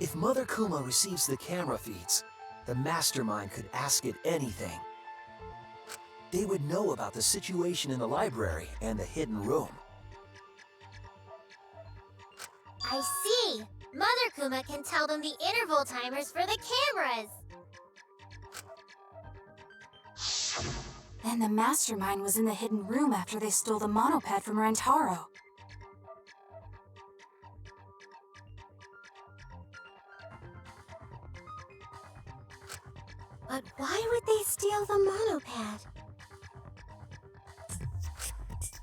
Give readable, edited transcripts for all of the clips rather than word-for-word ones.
If Mother Kuma receives the camera feeds, the mastermind could ask it anything. They would know about the situation in the library and the hidden room. I see! Mother Kuma can tell them the interval timers for the cameras! And the mastermind was in the hidden room after they stole the monopad from Rantaro. But why would they steal the monopad?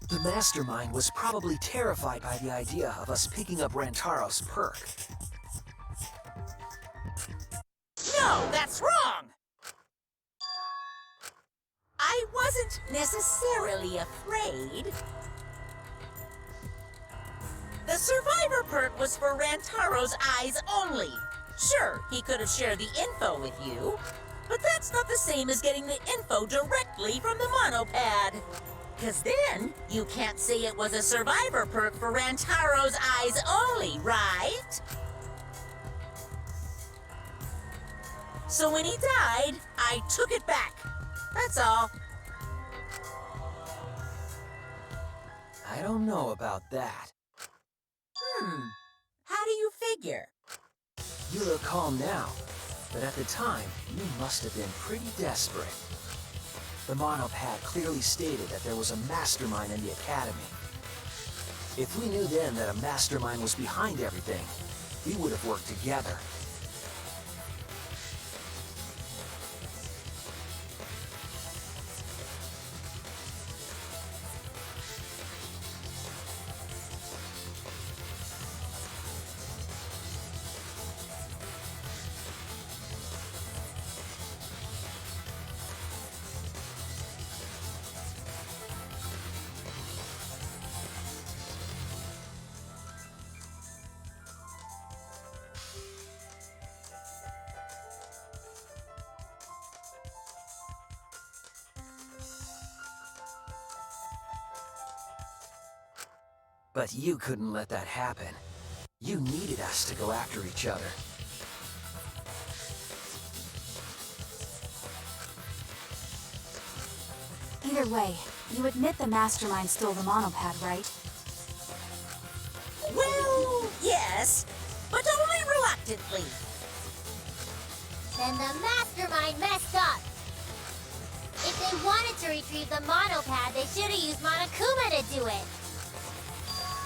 The mastermind was probably terrified by the idea of us picking up Rantaro's perk. No, that's wrong! I wasn't necessarily afraid. The survivor perk was for Rantaro's eyes only. Sure, he could have shared the info with you, but that's not the same as getting the info directly from the monopad. Cause then, you can't say it was a survivor perk for Rantaro's eyes only, right? So when he died, I took it back. That's all. I don't know about that. How do you figure? You look calm now, but at the time, you must have been pretty desperate. The monopad clearly stated that there was a mastermind in the academy. If we knew then that a mastermind was behind everything, we would have worked together. But you couldn't let that happen. You needed us to go after each other. Either way, you admit the mastermind stole the monopad, right? Well, yes, but only reluctantly. Then the mastermind messed up! If they wanted to retrieve the monopad, they should have used Monokuma to do it!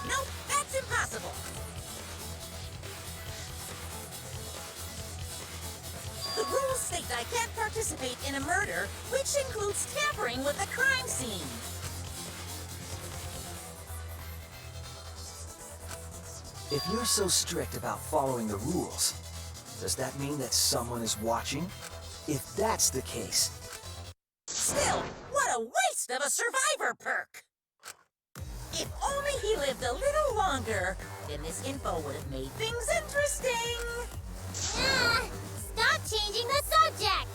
Nope, that's impossible. The rules state I can't participate in a murder, which includes tampering with the crime scene. If you're so strict about following the rules, does that mean that someone is watching? If that's the case... Still, what a waste of a survivor perk! If only he lived a little longer, then this info would have made things interesting. Stop changing the subject!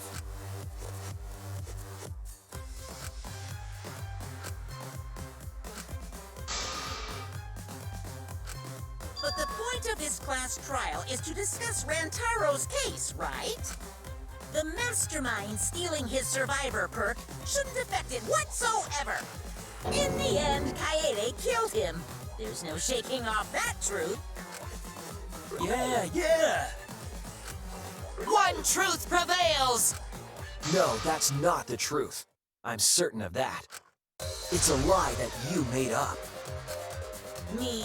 But the point of this class trial is to discuss Rantaro's case, right? The mastermind stealing his survivor perk shouldn't affect it whatsoever. In the end, Kaede killed him. There's no shaking off that truth. Yeah! One truth prevails! No, that's not the truth. I'm certain of that. It's a lie that you made up. Me?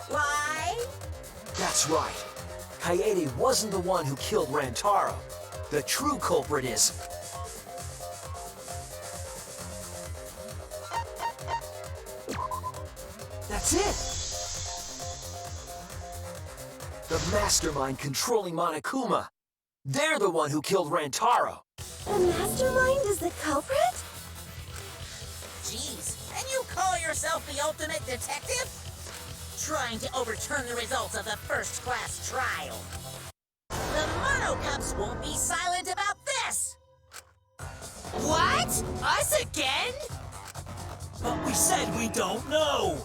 Why? That's right. Kaede wasn't the one who killed Rantaro. The true culprit is... That's it! The mastermind controlling Monokuma. They're the one who killed Rantaro. The mastermind is the culprit? Jeez, and you call yourself the ultimate detective? Trying to overturn the results of the first-class trial. The Monocups won't be silent about this! What? Us again? But we said we don't know!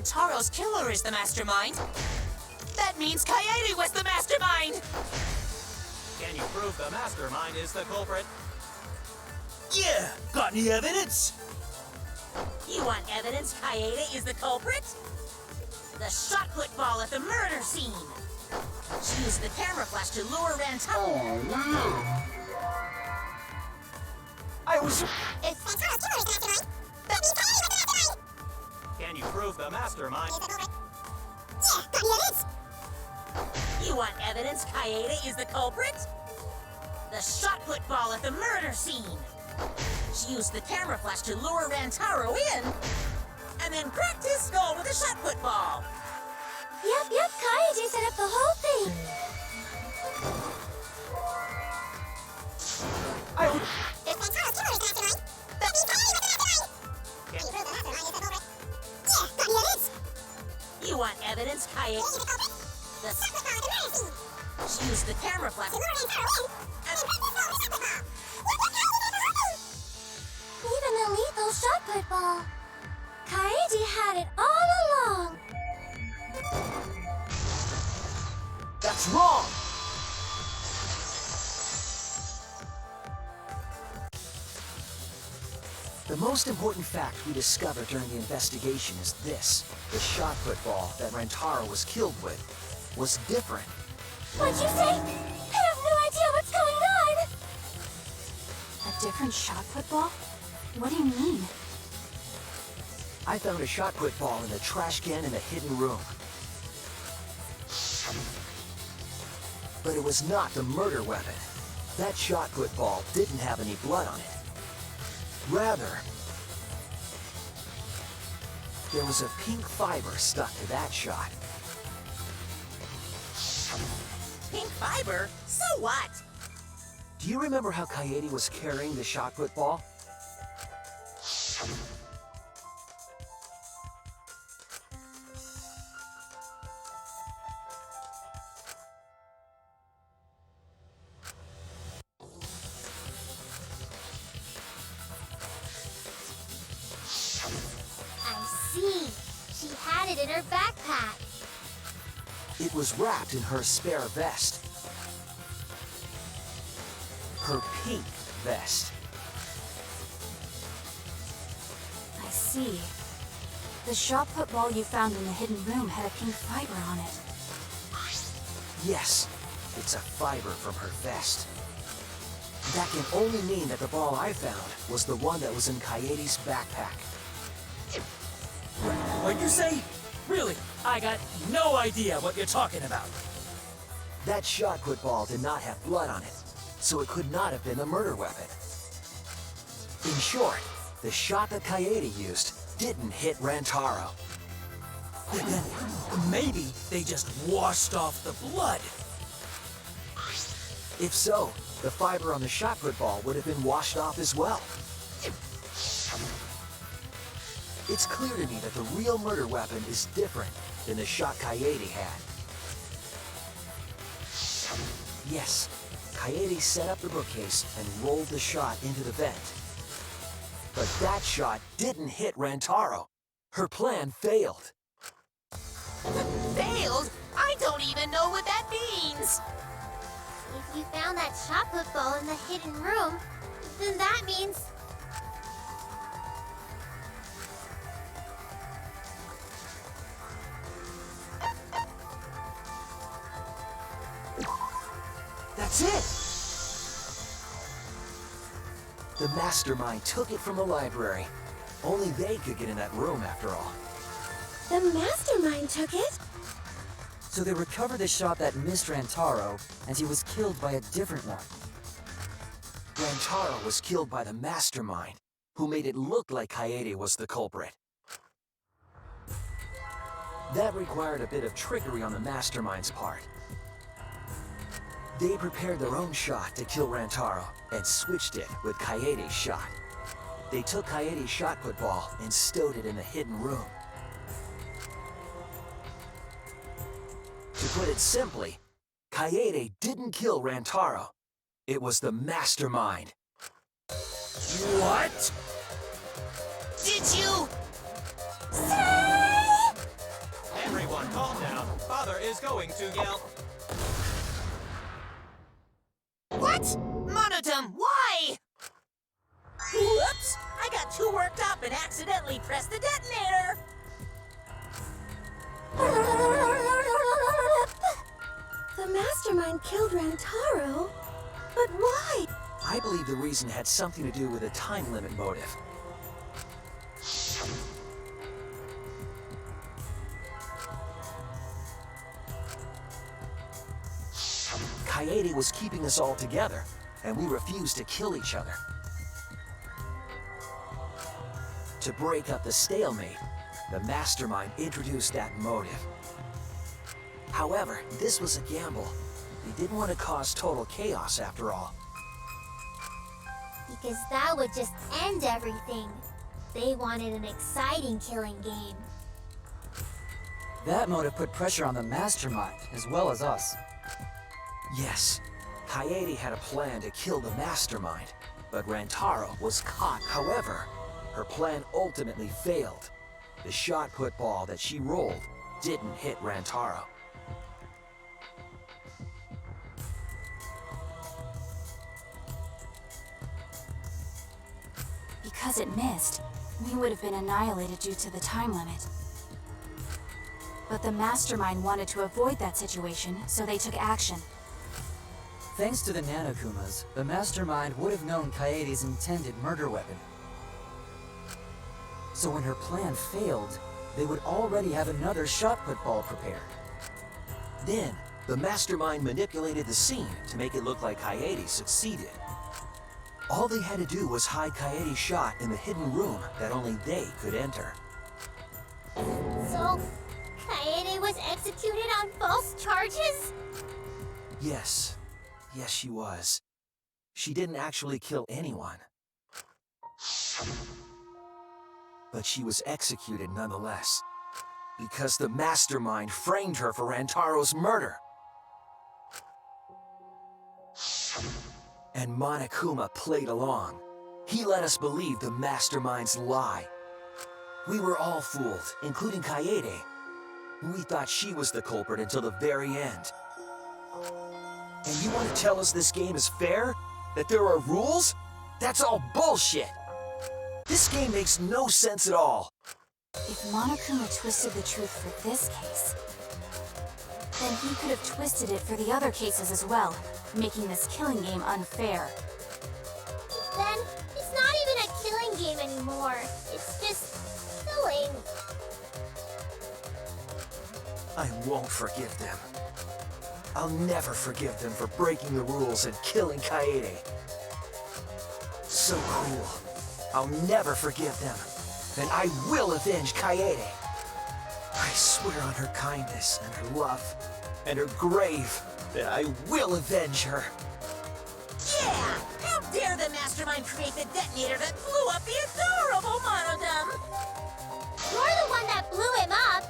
Rantaro's killer is the mastermind, that means Kaede was the mastermind! Can you prove the mastermind is the culprit? Yeah! Got any evidence? You want evidence Kaede is the culprit? The shot put ball at the murder scene. She used the camera flash to lure Rantaro. I was... If Rantaro's killer is the mastermind, that means Kaede was the mastermind! Can you prove the mastermind? Yeah, got any evidence? You want evidence Kaede is the culprit? The shot put ball at the murder scene. She used the camera flash to lure Rantaro in, and then cracked his skull with a shot put ball. Yep, Kaede set up the whole thing. If Rantaro's killer is the mastermind, that means Kaede was the mastermind! Can you prove the mastermind is the culprit? Yeah, got any evidence? You want evidence Kaede Is the culprit? the Shot put ball at the murder scene. She used the camera flash To lure Rantaro in, and then cracked his skull with a shot put ball. What did Kaede do to the whole thing? Even the lethal shot put ball. Kaede had it all along. That's wrong! The most important fact we discovered during the investigation is this. The shot put ball that Rantaro was killed with was different. What'd you say? I have no idea what's going on. A different shot put ball? What do you mean? I found a shot put ball in the trash can in the hidden room. But it was not the murder weapon. That shot put ball didn't have any blood on it. Rather, there was a pink fiber stuck to that shot. pink fiber. So what? Do you remember how Kaede was carrying the shot put ball? I see. She had it in her backpack. It was wrapped in her spare vest. Her pink vest. I see. The shot put ball you found in the hidden room had a pink fiber on it. Yes, it's a fiber from her vest. That can only mean that the ball I found was the one that was in Kaede's backpack. What'd you say? Really? I got no idea what you're talking about. That shot put ball did not have blood on it, so it could not have been the murder weapon. In short, the shot that Kaede used didn't hit Rantaro. Then maybe they just washed off the blood. If so, the fiber on the shot put ball would have been washed off as well. It's clear to me that the real murder weapon is different than the shot Kaede had. Yes, Kaede set up the bookcase and rolled the shot into the vent. But that shot didn't hit Rantaro. Her plan failed. Failed? I don't even know what that means! If you found that shot put ball in the hidden room, then that means... That's it! The mastermind took it from the library. Only they could get in that room after all. The mastermind took it? So they recovered the shot that missed Rantaro, and he was killed by a different one. Rantaro was killed by the mastermind, who made it look like Kaede was the culprit. That required a bit of trickery on the mastermind's part. They prepared their own shot to kill Rantaro and switched it with Kaede's shot. They took Kaede's shot put ball and stowed it in the hidden room. To put it simply, Kaede didn't kill Rantaro. It was the mastermind. What? Did you? Say! is going to yell. What? Monodum, why? Whoops! I got too worked up and accidentally pressed the detonator. The mastermind killed Rantaro? But why? I believe the reason had something to do with a time limit motive. Kaede was keeping us all together, and we refused to kill each other. To break up the stalemate, the mastermind introduced that motive. However, this was a gamble. They didn't want to cause total chaos after all. Because that would just end everything. They wanted an exciting killing game. That motive put pressure on the mastermind, as well as us. Yes, Kaede had a plan to kill the mastermind, but Rantaro was caught. However, her plan ultimately failed. The shot put ball that she rolled didn't hit Rantaro. Because it missed, we would have been annihilated due to the time limit. But the mastermind wanted to avoid that situation, so they took action. Thanks to the Nanokumas, the mastermind would have known Kaede's intended murder weapon. So when her plan failed, they would already have another shot put ball prepared. Then, the mastermind manipulated the scene to make it look like Kaede succeeded. All they had to do was hide Kaede's shot in the hidden room that only they could enter. So, Kaede was executed on false charges? Yes, she was. She didn't actually kill anyone. But she was executed nonetheless, because the mastermind framed her for Rantaro's murder. And Monokuma played along. He let us believe the mastermind's lie. We were all fooled, including Kaede. We thought she was the culprit until the very end. And you want to tell us this game is fair? That there are rules? That's all bullshit! This game makes no sense at all. If Monokuma twisted the truth for this case, then he could have twisted it for the other cases as well, making this killing game unfair. Then, it's not even a killing game anymore. It's just killing. I won't forgive them. I'll never forgive them for breaking the rules and killing Kaede. So cruel. I'll never forgive them. And I will avenge Kaede. I swear on her kindness and her love and her grave that I will avenge her. Yeah! How dare the mastermind create the detonator that blew up the adorable Monodum? You're the one that blew him up.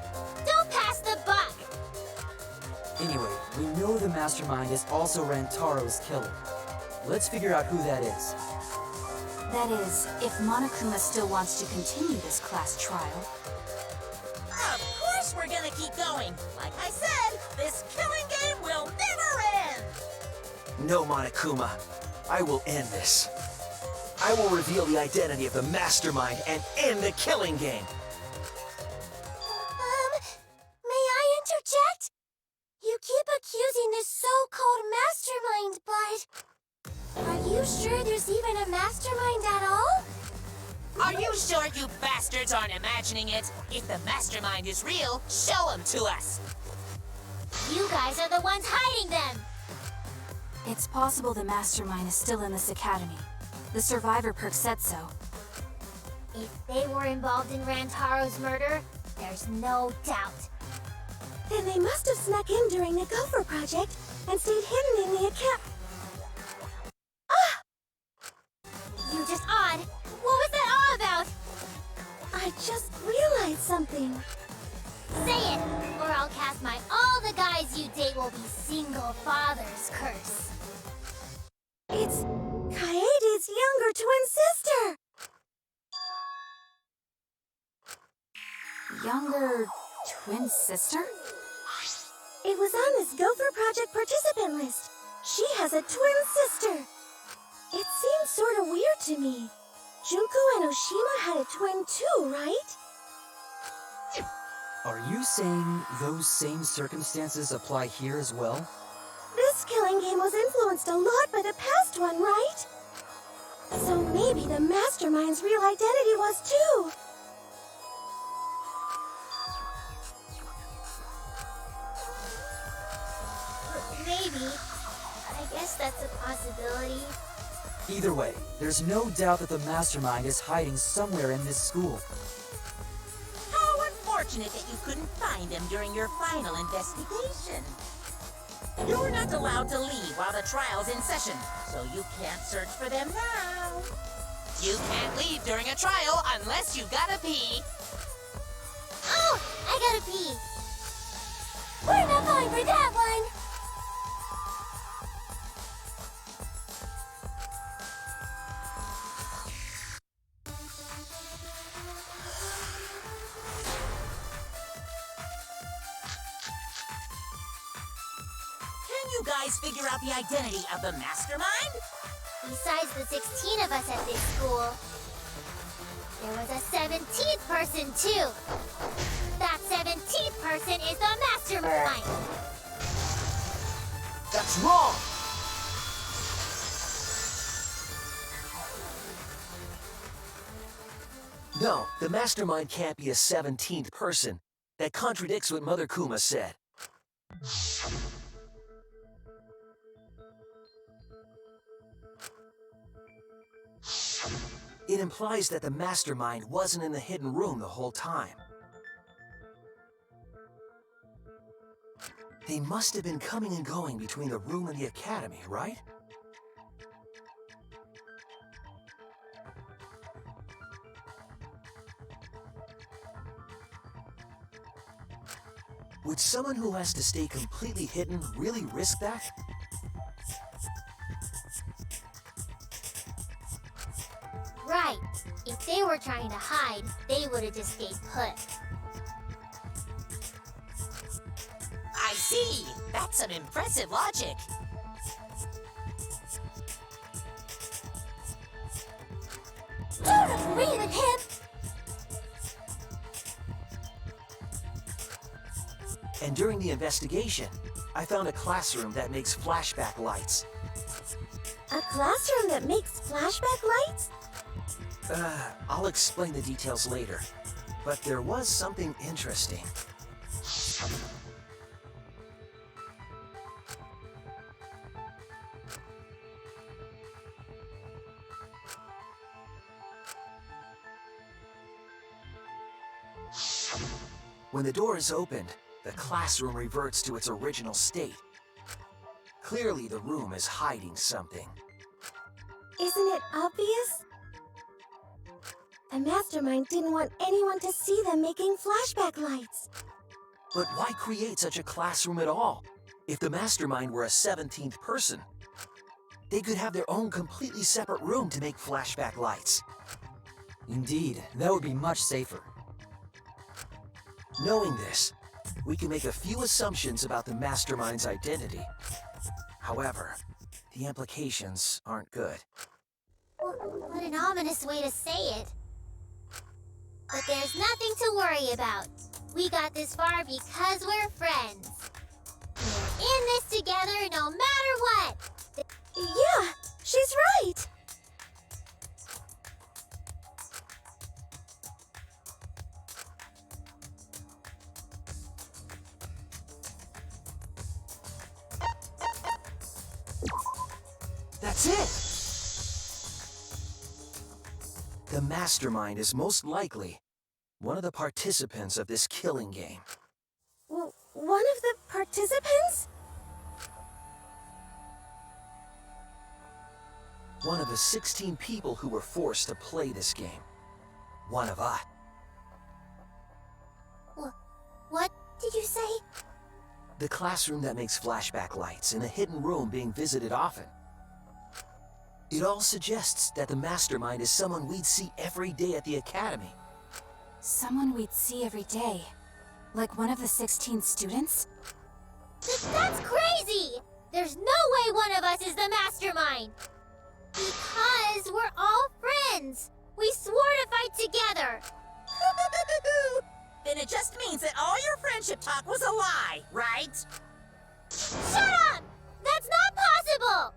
Don't pass the buck. Anyway, we know the mastermind is also Rantaro's killer. Let's figure out who that is. That is, if Monokuma still wants to continue this class trial. Of course we're gonna keep going. Like I said, this killing game will never end. No, Monokuma. I will end this. I will reveal the identity of the mastermind and end the killing game. May I interject? You keep accusing this so-called mastermind, but... Are you sure there's even a mastermind at all? Are you sure you bastards aren't imagining it? If the mastermind is real, show him to us. You guys are the ones hiding them! It's possible the mastermind is still in this academy. The survivor perk said so. If they were involved in Rantaro's murder, there's no doubt. Then they must have snuck in during the Gopher Project and stayed hidden in the account. Ah! You're just odd. What was that all about? I just realized something. Say it, or I'll cast my all the guys you date will be single fathers curse. It's Kaede's younger twin sister! Younger twin sister? If mastermind was on this Gopher Project participant list. She has a twin sister. It seems sort of weird to me. Junko and Oshima had a twin too, right? Are you saying those same circumstances apply here as well? This killing game was influenced a lot by the past one, right? So maybe the mastermind's real identity was too. Maybe. I guess that's a possibility. Either way, there's no doubt that the mastermind is hiding somewhere in this school. How unfortunate that you couldn't find them during your final investigation. You're not allowed to leave while the trial's in session, so you can't search for them now. You can't leave during a trial unless you gotta pee. Oh, I gotta pee. We're not going for that one. Can you guys figure out the identity of the mastermind? Besides the 16 of us at this school, there was a 17th person too. That 17th person is the mastermind. That's wrong! No, the mastermind can't be a 17th person. That contradicts what Mother Kuma said. It implies that the mastermind wasn't in the hidden room the whole time. They must have been coming and going between the room and the academy, right? Would someone who has to stay completely hidden really risk that? Right. If they were trying to hide, they would have just stayed put. I see. That's some impressive logic. Don't agree with him. And during the investigation, I found a classroom that makes flashback lights. A classroom that makes flashback lights? I'll explain the details later. But there was something interesting. When the door is opened, the classroom reverts to its original state. Clearly, the room is hiding something. Isn't it obvious? The mastermind didn't want anyone to see them making flashback lights. But why create such a classroom at all? If the mastermind were a 17th person, they could have their own completely separate room to make flashback lights. Indeed, that would be much safer. Knowing this, we can make a few assumptions about the mastermind's identity. However, the implications aren't good. What an ominous way to say it. But there's nothing to worry about. We got this far because we're friends. We're in this together no matter what. Yeah, she's right. That's it! The mastermind is most likely one of the participants of this killing game. One of the participants? One of the 16 people who were forced to play this game. One of us. What did you say? The classroom that makes flashback lights in a hidden room being visited often. It all suggests that the mastermind is someone we'd see every day at the academy. Someone we'd see every day. Like one of the 16 students? That's crazy! There's no way one of us is the mastermind! Because we're all friends! We swore to fight together! Then it just means that all your friendship talk was a lie, right? Shut up! That's not possible!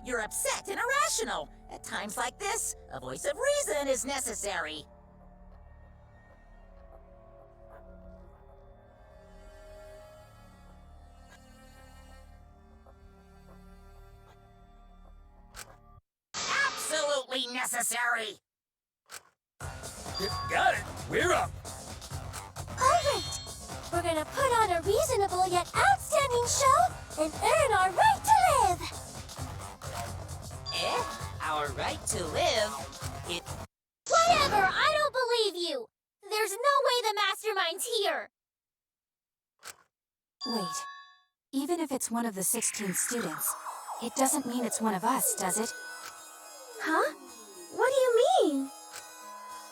You're upset and irrational. At times like this, a voice of reason is necessary. Absolutely necessary! Got it. We're up. Alright! We're gonna put on a reasonable yet outstanding show and earn our right to live! Eh? Our right to live? It... Whatever! I don't believe you! There's no way the mastermind's here! Wait. Even if it's one of the 16 students, it doesn't mean it's one of us, does it? Huh? What do you mean?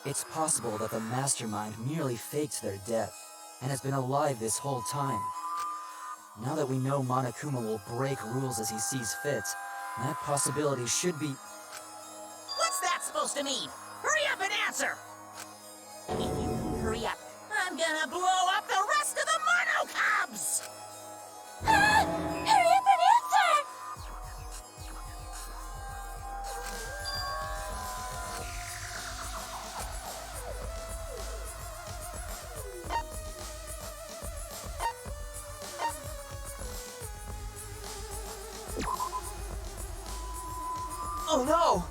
It's possible that the mastermind merely faked their death and has been alive this whole time. Now that we know Monokuma will break rules as he sees fit, that possibility should be... What's that supposed to mean? Hurry up and answer! If you don't hurry up, I'm gonna blow up the rest of the Mono Cubs! Ah! Hurry up and answer! Oh no!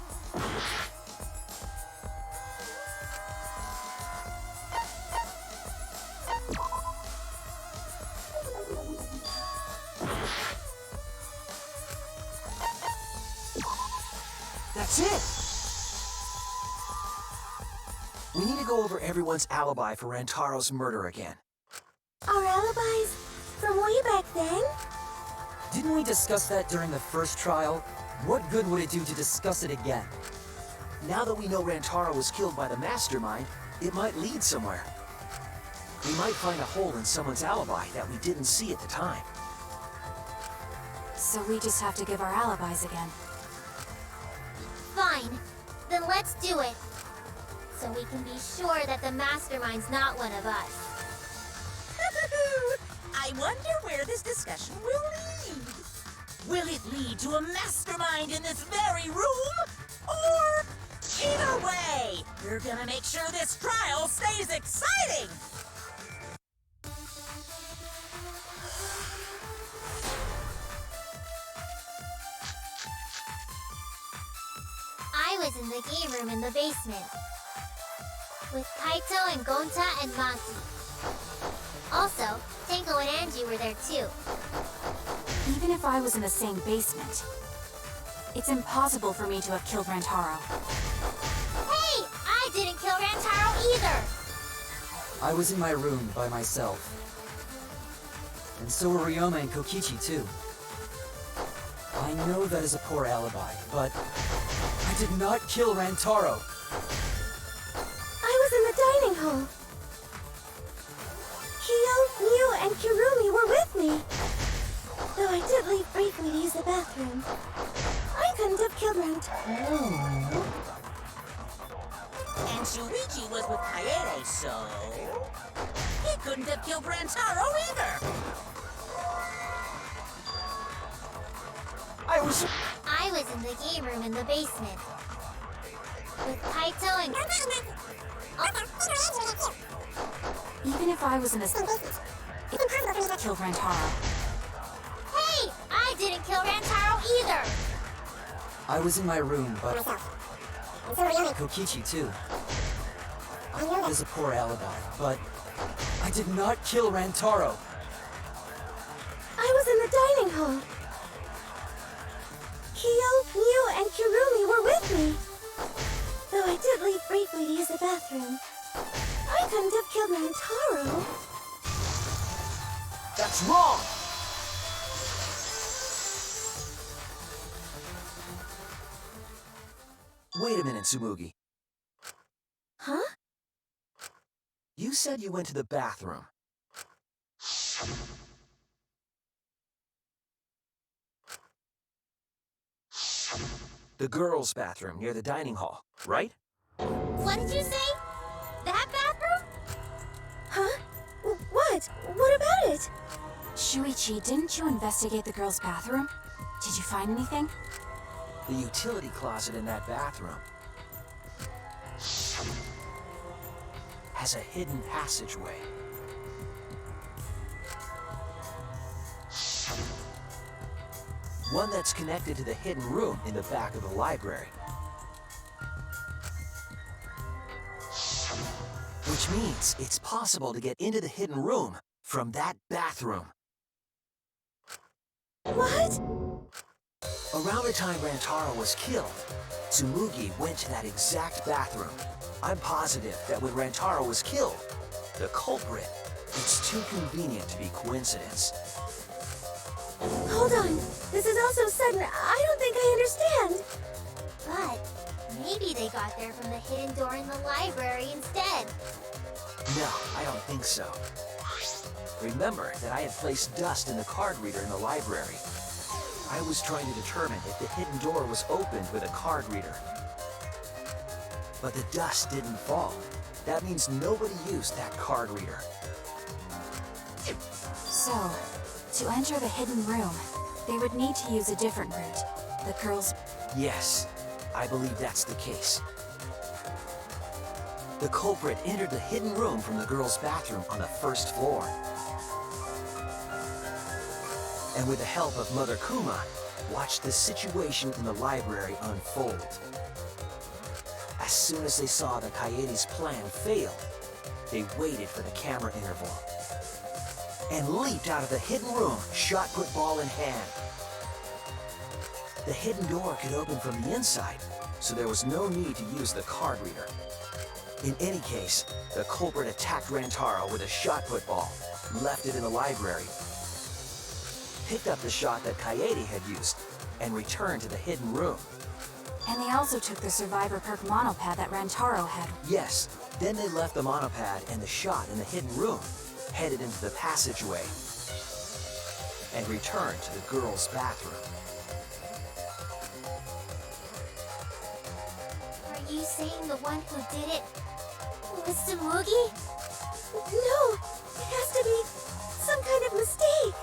That's it! We need to go over everyone's alibi for Rantaro's murder again. Our alibis from way back then? Didn't we discuss that during the first trial? What good would it do to discuss it again? Now that we know Rantaro was killed by the mastermind, it might lead somewhere. We might find a hole in someone's alibi that we didn't see at the time. So we just have to give our alibis again. Fine. Then let's do it. So we can be sure that the mastermind's not one of us. I wonder where this discussion will lead. Will it lead to a mastermind in this very room? Or either way, we're gonna make sure this trial stays exciting! I was in the game room in the basement. With Kaito and Gonta and Maki. Also, Tenko and Angie were there too. Even if I was in the same basement, it's impossible for me to have killed Rantaro. Hey! I didn't kill Rantaro either! I was in my room by myself. And so were Ryoma and Kokichi too. I know that is a poor alibi, but I did not kill Rantaro. I was in the dining hall. Kyo, Miu, and Kirumi were with me. Though I did leave briefly to use the bathroom. I couldn't have killed Rantaro. And Shuichi was with Kaede, so... he couldn't have killed Rantaro either! I was in the game room in the basement. With Kaito and... Even if I was in the same basement, it killed Rantaro. Hey! I didn't kill Rantaro either! I was in my room, but Kokichi too. It is a poor alibi, but I did not kill Rantaro. I was in the dining hall. Kyo, Miu, and Kirumi were with me. Though I did leave briefly to use the bathroom. I couldn't have killed Rantaro. That's wrong! Wait a minute, Tsumugi. Huh? You said you went to the bathroom. The girls' bathroom near the dining hall, right? What did you say? That bathroom? Huh? What? What about it? Shuichi, didn't you investigate the girls' bathroom? Did you find anything? The utility closet in that bathroom has a hidden passageway. One that's connected to the hidden room in the back of the library. Which means it's possible to get into the hidden room from that bathroom. What? Around the time Rantaro was killed, Tsumugi went to that exact bathroom. I'm positive that when Rantaro was killed, the culprit, it's too convenient to be coincidence. Hold on. This is all so sudden, I don't think I understand. But maybe they got there from the hidden door in the library instead. No, I don't think so. Remember that I had placed dust in the card reader in the library. I was trying to determine if the hidden door was opened with a card reader. But the dust didn't fall. That means nobody used that card reader. So, to enter the hidden room, they would need to use a different route. The girls... Yes, I believe that's the case. The culprit entered the hidden room from the girls' bathroom on the first floor. And with the help of Mother Kuma, watched the situation in the library unfold. As soon as they saw that Kaede's plan failed, they waited for the camera interval and leaped out of the hidden room, shot put ball in hand. The hidden door could open from the inside, so there was no need to use the card reader. In any case, the culprit attacked Rantaro with a shot put ball, left it in the library, picked up the shot that Kaede had used, and returned to the hidden room. And they also took the survivor perk monopad that Rantaro had. Yes, then they left the monopad and the shot in the hidden room, headed into the passageway, and returned to the girls' bathroom. Are you saying the one who did it was Tsumugi? No, it has to be some kind of mistake.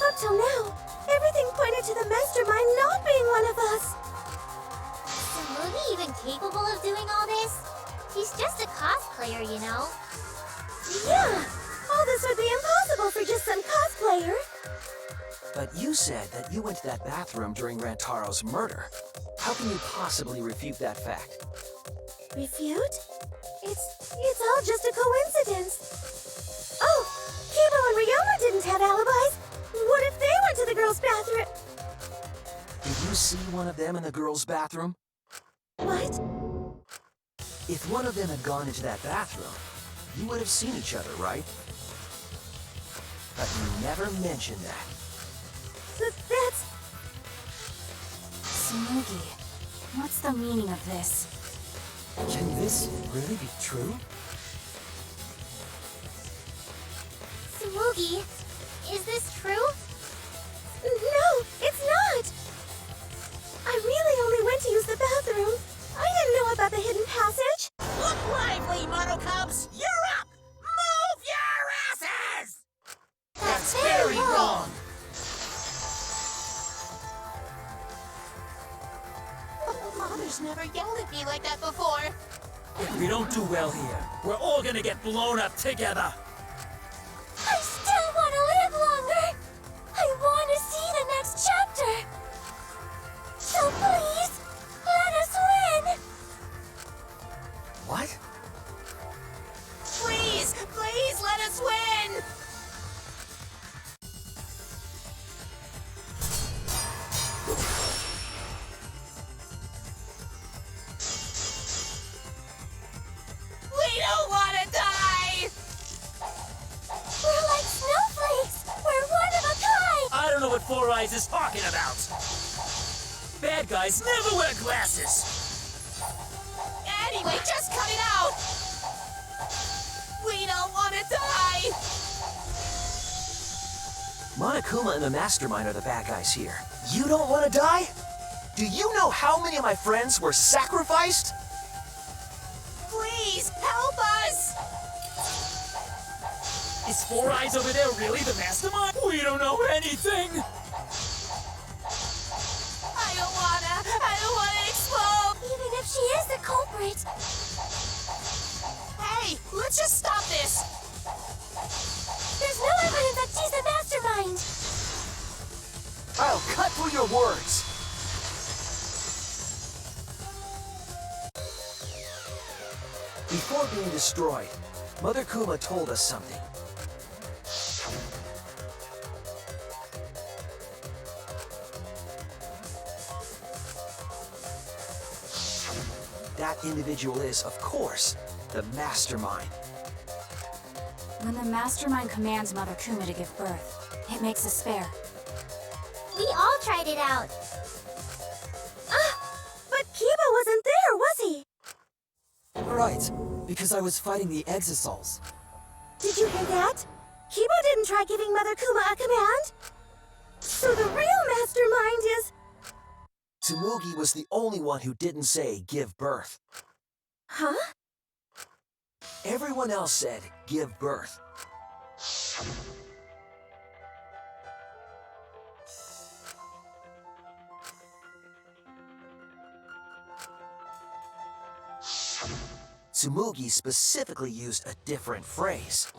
Up till now, everything pointed to the mastermind not being one of us. Is Tsumugi even capable of doing all this? He's just a cosplayer, you know. Yeah, all this would be impossible for just some cosplayer. But you said that you went to that bathroom during Rantaro's murder. How can you possibly refute that fact? Refute? It's all just a coincidence. Oh, Kibo and Ryoma didn't have alibis. What if they went to the girls' bathroom? Did you see one of them in the girls' bathroom? What? If one of them had gone into that bathroom, you would have seen each other, right? But you never mentioned that. That's... Tsumugi, what's the meaning of this? Can this really be true? Tsumugi, is this true? No, it's not! I really only went to use the bathroom. I didn't know about the hidden passage. Look lively, Mono Cubs! You're up! Move your asses! That's very wrong. Father's never yelled at me like that before. If we don't do well here, we're all gonna get blown up together. I still want to live longer. I want to see the next chapter. So please, let us win. What? Please, please let us win! We don't want to die! We're like snowflakes. We're one of a kind. I don't know what Four Eyes is talking about. Bad guys never wear glasses. Anyway, just cut it out! We don't want to die! Monokuma and the Mastermind are the bad guys here. You don't want to die? Do you know how many of my friends were sacrificed? Please, help us! Is Four Eyes over there really the mastermind? We don't know anything! I don't wanna explode! Even if she is the culprit, Hey, let's just stop this! there's no evidence that she's the mastermind. I'll cut through your words. Before being destroyed, Mother Kuma told us something. That individual is, of course, the Mastermind. When the mastermind commands Mother Kuma to give birth, it makes a spare. We all tried it out. But Kiba wasn't there, was he? Right, because I was fighting the Exisals. Did you hear that? Kiba didn't try giving Mother Kuma a command. So the real mastermind is... Tsumugi was the only one who didn't say give birth. Huh? Everyone else said give birth. Tsumugi specifically used a different phrase.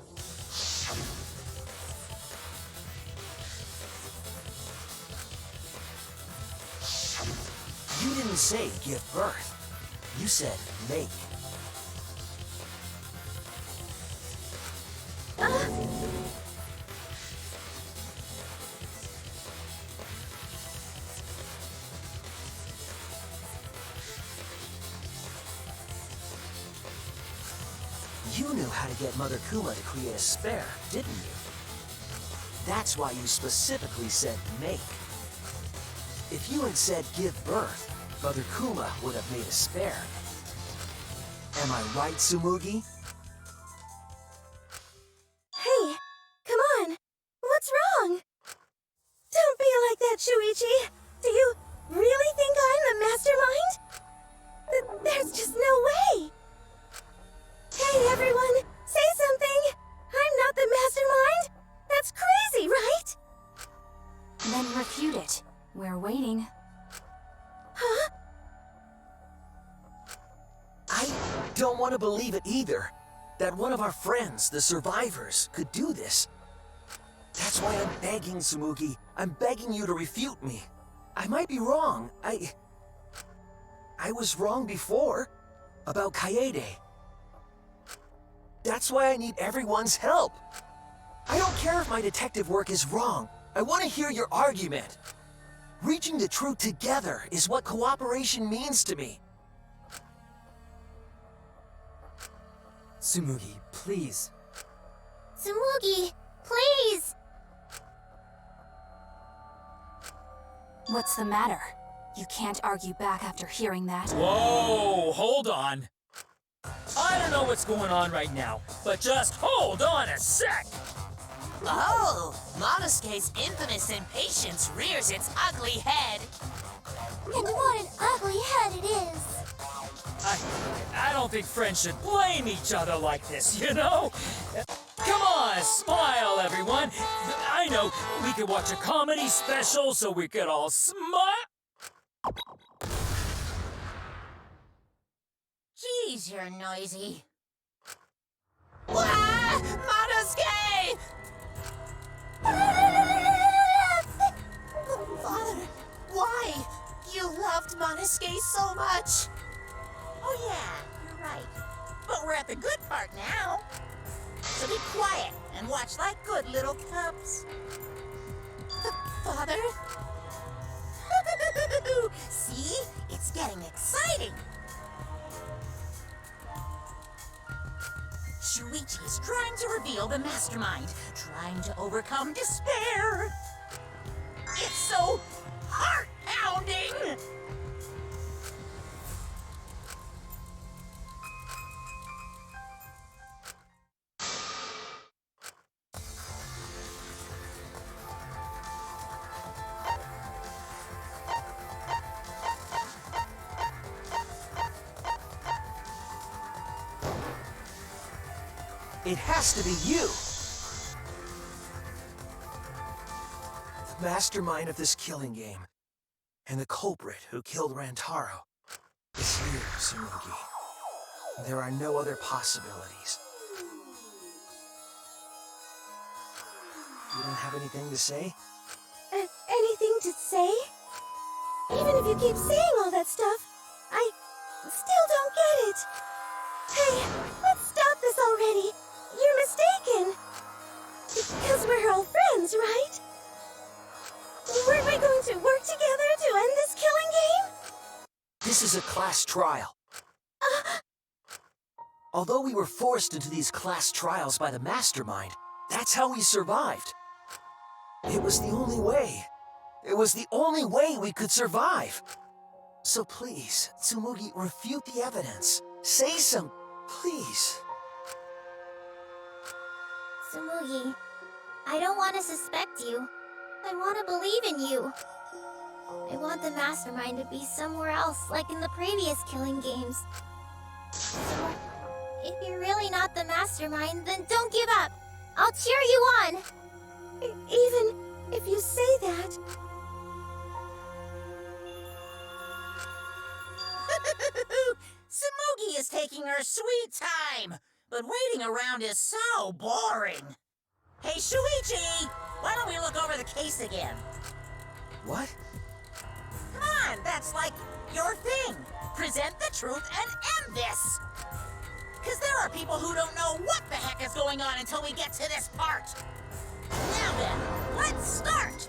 You didn't say give birth. You said make. You knew how to get Mother Kuma to create a spare, didn't you? That's why you specifically said make. If you had said give birth, Mother Kuma would have made a spare. Am I right, Tsumugi? Hey, come on. What's wrong? Don't be like that, Shuichi. Do you really think I'm the mastermind? There's just no way. Hey, everyone, say something. I'm not the mastermind. That's crazy, right? Then refute it. We're waiting. Huh? I don't want to believe it either. That one of our friends, the survivors, could do this. That's why I'm begging, Tsumugi. I'm begging you to refute me. I might be wrong. I was wrong before. About Kaede. That's why I need everyone's help. I don't care if my detective work is wrong. I want to hear your argument. Reaching the truth together is what cooperation means to me. Tsumugi, please. Tsumugi, please! What's the matter? You can't argue back after hearing that. Whoa, hold on. I don't know what's going on right now, but just hold on a sec. Oh, Monosuke's infamous impatience rears its ugly head. And what an ugly head it is! I don't think friends should blame each other like this, you know? Come on, smile, everyone. I know, we could watch a comedy special so we could all smile. Jeez, you're noisy. Wah! Monosuke! Father, why? You loved Monosuke so much. Oh yeah, you're right. But we're at the good part now. So be quiet and watch like good little cubs. Father? See? It's getting exciting. Shuichi is trying to reveal the mastermind, trying to overcome despair. It's so heart-pounding! It has to be you! The mastermind of this killing game, and the culprit who killed Rantaro, is you, Tsumugi. There are no other possibilities. You don't have anything to say? Anything to say? Even if you keep saying all that stuff, I still don't get it. Hey, let's stop this already. You're mistaken. Because we're all friends, right? Weren't we going to work together to end this killing game? This is a class trial. Although we were forced into these class trials by the mastermind, that's how we survived. It was the only way. It was the only way we could survive. So please, Tsumugi, refute the evidence. Say some, please. Tsumugi, I don't want to suspect you. I want to believe in you. I want the mastermind to be somewhere else, like in the previous killing games. So, if you're really not the mastermind, then don't give up. I'll cheer you on. Even if you say that... Tsumugi is taking her sweet time, but waiting around is so boring. Hey, Shuichi, why don't we look over the case again? What? Come on, that's like your thing. Present the truth and end this. Because there are people who don't know what the heck is going on until we get to this part. Now then, let's start.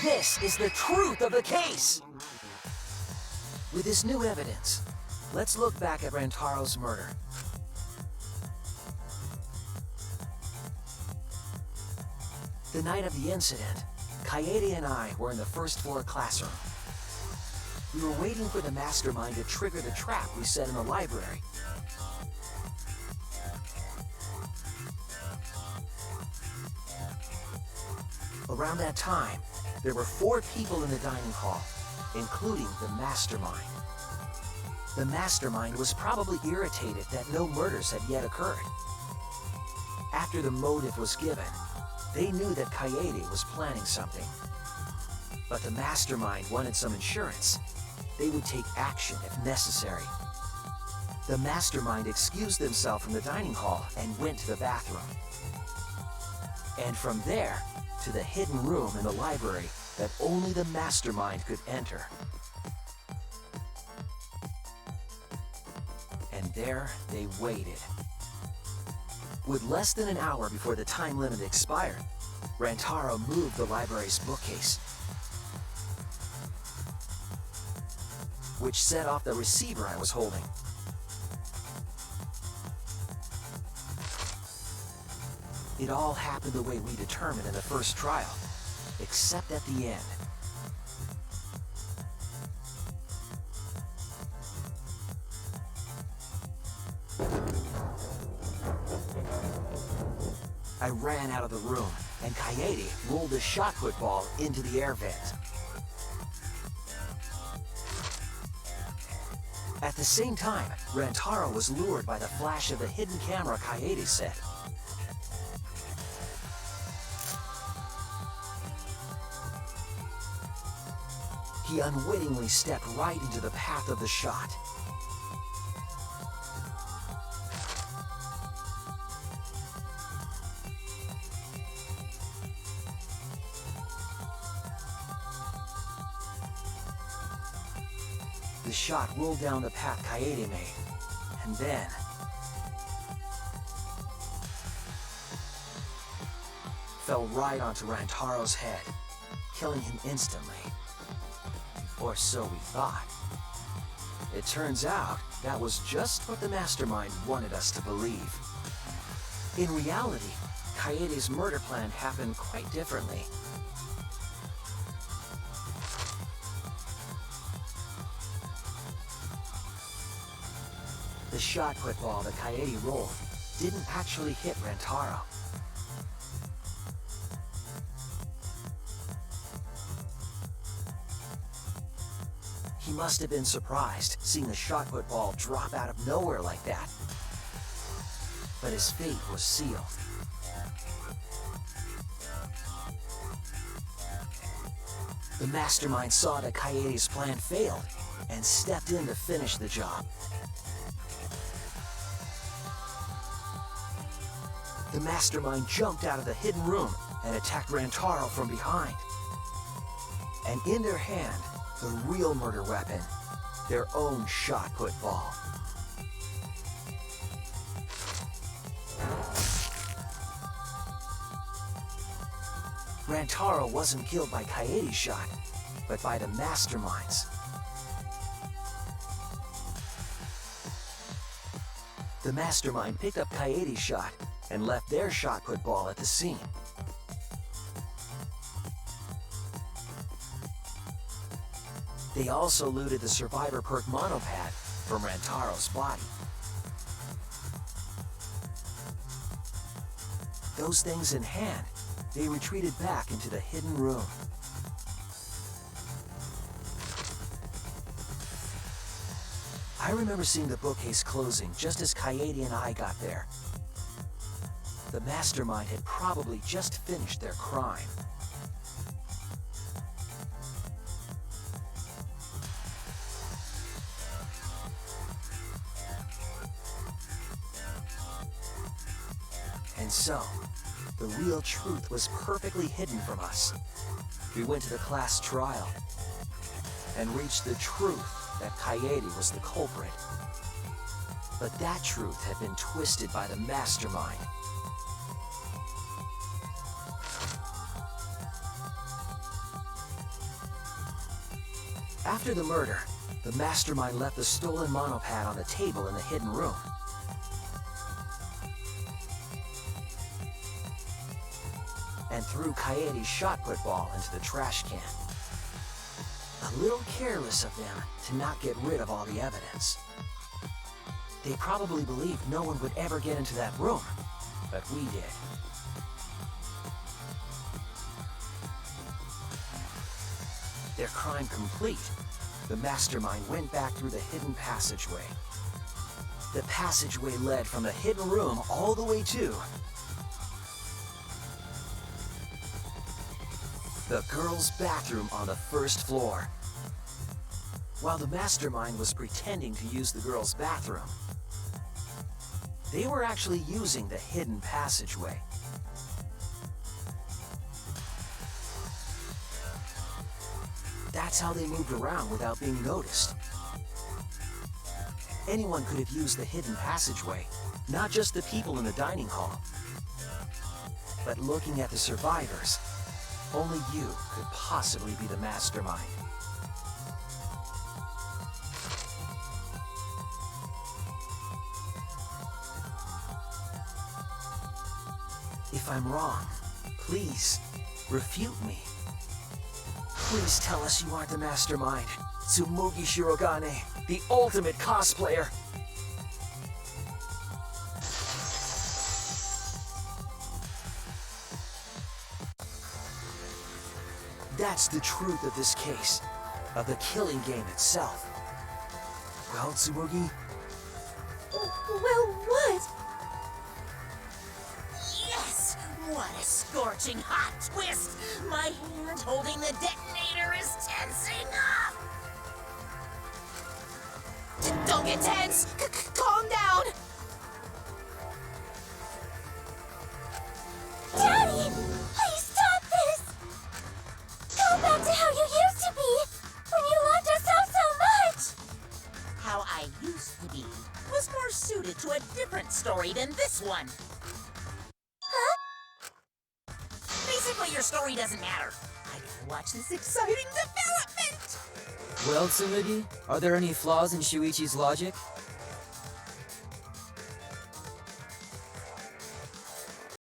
This is the truth of the case! With this new evidence, let's look back at Rantaro's murder. The night of the incident, Kaede and I were in the first floor classroom. We were waiting for the mastermind to trigger the trap we set in the library. Around that time, there were 4 people in the dining hall, including the mastermind. The mastermind was probably irritated that no murders had yet occurred. After the motive was given, they knew that Kaede was planning something. But the mastermind wanted some insurance. They would take action if necessary. The mastermind excused themselves from the dining hall and went to the bathroom. And from there, to the hidden room in the library that only the mastermind could enter. And there they waited. With less than an hour before the time limit expired, Rantaro moved the library's bookcase, which set off the receiver I was holding. It all happened the way we determined in the first trial, except at the end. I ran out of the room, and Kaede rolled the shot put ball into the air vent. At the same time, Rantaro was lured by the flash of the hidden camera Kaede set. He unwittingly stepped right into the path of the shot. The shot rolled down the path Kaede made, and then fell right onto Rantaro's head, killing him instantly. Or so we thought. It turns out that was just what the mastermind wanted us to believe. In reality, Kaede's murder plan happened quite differently. The shot put ball that Kaede rolled didn't actually hit Rantaro. He must have been surprised seeing the shot put ball drop out of nowhere like that. But his fate was sealed. The mastermind saw that Kaede's plan failed and stepped in to finish the job. The mastermind jumped out of the hidden room and attacked Rantaro from behind. And in their hand, the real murder weapon, their own shot put ball. Rantaro wasn't killed by Kaede's shot, but by the mastermind's. The mastermind picked up Kaede's shot and left their shot put ball at the scene. They also looted the survivor perk monopad from Rantaro's body. Those things in hand, they retreated back into the hidden room. I remember seeing the bookcase closing just as Kaede and I got there. The mastermind had probably just finished their crime. And so, the real truth was perfectly hidden from us. We went to the class trial and reached the truth that Kaede was the culprit. But that truth had been twisted by the mastermind. After the murder, the mastermind left the stolen monopad on the table in the hidden room. And threw Kaede's shot put ball into the trash can. A little careless of them to not get rid of all the evidence. They probably believed no one would ever get into that room, but we did. Their crime complete, the mastermind went back through the hidden passageway. The passageway led from the hidden room all the way to the girls' bathroom on the first floor. While the mastermind was pretending to use the girls' bathroom, they were actually using the hidden passageway. That's how they moved around without being noticed. Anyone could have used the hidden passageway, not just the people in the dining hall. But looking at the survivors, only you could possibly be the mastermind. If I'm wrong, please, refute me. Please tell us you aren't the mastermind. Tsumugi Shirogane, the ultimate cosplayer. That's the truth of this case, of the killing game itself. Well, Tsumugi? Well, what? Yes! What a scorching hot twist! My hand holding the detonator is tensing up! Don't get tense! Calm down! Daddy! Please stop this! Go back to how you used to be! When you loved yourself so much! How I used to be was more suited to a different story than this one. Huh? Basically, your story doesn't matter. I gotta watch this exciting development! Well, Tsumugi, are there any flaws in Shuichi's logic?